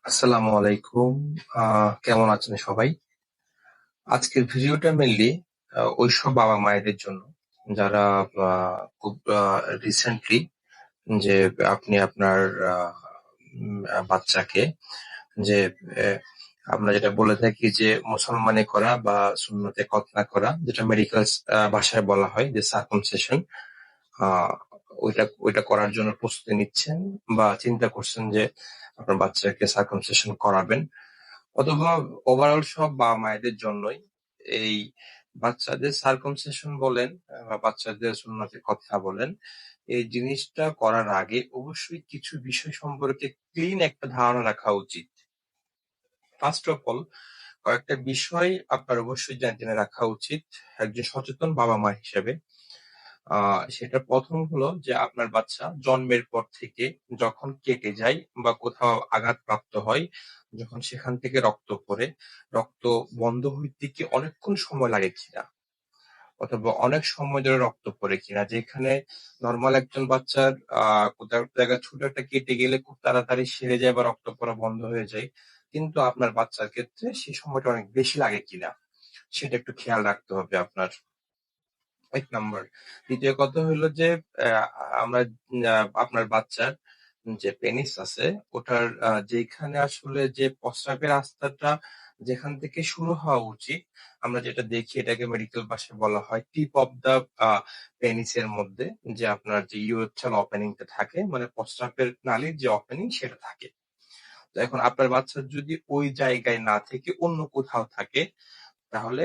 আসসালামু আলাইকুম। কেমন আছেন সবাই? আজকের ভিডিওটা মেইনলি ওইসব বাবা-মায়েদের জন্য যারা খুব রিসেন্টলি যে আপনি আপনার আ উম আ বাচ্চাকে যে এ আমরা যেটা বলে থাকি যে মুসলমানি করা বা সুন্নতে খতনা করা, যেটা মেডিকেল ভাষায় বলা হয় যে সার্কামসিশন। আ ওইটা করার জন্য প্রস্তুতি নিচ্ছেন বা চিন্তা করছেন যে আপনার বাচ্চাকে সার্কামসিশন করাবেন। অথবা ওভারঅল সব বাবা-মায়েদের জন্যই এই বাচ্চাদের সার্কামসিশন বলেন বা বাচ্চাদের সুন্নতের কথা বলেন, এই জিনিসটা করার আগে অবশ্যই কিছু বিষয় সম্পর্কে ক্লিন একটা ধারণা রাখা উচিত। ফার্স্ট অফ অল কয়েকটা বিষয় আপনার অবশ্যই জেনে রাখা উচিত একজন সচেতন বাবা-মা হিসেবে। সেটা ১ম হলো যে আপনার বাচ্চা জন্মের পর থেকে যখন কেটে যায় বা কোথাও আঘাতপ্রাপ্ত হয়, যখন সেখান থেকে রক্ত পড়ে, রক্ত বন্ধ হইতে কি অনেকক্ষণ সময় লাগে কিনা? অথবা অনেক সময় ধরে রক্ত পড়ে কিনা? যেখানে নরমাল একজন বাচ্চার আ কোথাও একটা জায়গায় ছোট একটা কেটে গেলে খুব তাড়াতাড়ি সেরে যায় বা রক্ত পড়া বন্ধ হয়ে যায়। কিন্তু আপনার বাচ্চার ক্ষেত্রে সেই সময়টা অনেক বেশি লাগে কিনা? সেটা একটু খেয়াল রাখতে হবে আপনার। ১ নাম্বার। ২য় কথা হইলো যে অ্যা আমরা আ আপনার বাচ্চার যে পেনিস আছে ওটার যেইখানে আসলে যে প্রস্রাবের রাস্তাটা যেখান থেকে শুরু হওয়া উচিত, আমরা যেটা দেখি এটাকে মেডিকেল ভাষায় বলা হয় টিপ অফ দ্য আ পেনিসের মধ্যে যে আপনার যে ইউরেথ্রাল ওপেনিং টা থাকে মানে প্রস্রাবের নালীর যে ওপেনিং সেটা থাকে। তো এখন আপনার বাচ্চার যদি ওই জায়গায় না থেকে অন্য কোথাও থাকে তাহলে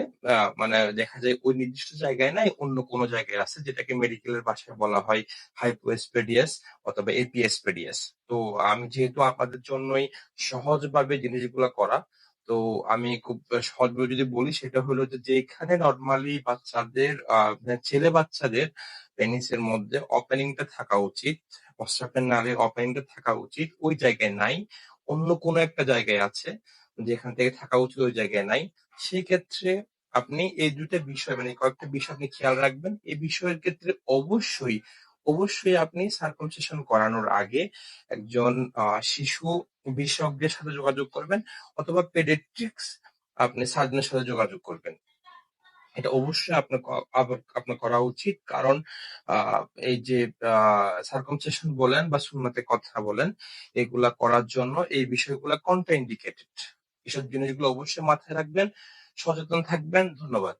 মানে দেখা যায় ওই নির্দিষ্ট জায়গায় নাই, অন্য কোনো জায়গায় আছে যেটাকে মেডিকেলের ভাষায় বলা হয় হাইপোস্পেডিয়াস অথবা এপিস্পেডিয়াস। তো আমি যেহেতু আপনাদের জন্যই সহজভাবে জিনিসগুলা করা, তো আমি খুব সহজভাবে যদি বলি সেটা হলো যে যেখানে নরমালি বাচ্চাদের মানে ছেলে বাচ্চাদের পেনিসের মধ্যে ওপেনিংটা থাকা উচিত, প্রস্রাবের নালীর ওপেনিংটা থাকা উচিত, ওই জায়গায় নাই। অন্য কোনো একটা জায়গায় আছে, যেখান থেকে থাকা উচিত ওই জায়গায় নাই। সেক্ষেত্রে আপনি এই ২ টা বিষয় মানে কয়েকটা বিষয় আপনি খেয়াল রাখবেন। এই বিষয়ের ক্ষেত্রে অবশ্যই আপনি সার্কামসিশন করানোর আগে একজন শিশু বিশেষজ্ঞের সাথে যোগাযোগ করবেন অথবা পেডিয়াট্রিক্স আপনি সার্জনের সাথে যোগাযোগ করবেন। এটা অবশ্যই আপনার করা উচিত। কারণ আ এই যে আ সার্কামসিশন বলেন বা সুন্নতের কথা বলেন, এগুলা করার জন্য এই বিষয়গুলা কন্ট্রা ইন্ডিকেটেড। এসব জিনিসগুলো অবশ্যই মাথায় রাখবেন, সচেতন থাকবেন। ধন্যবাদ।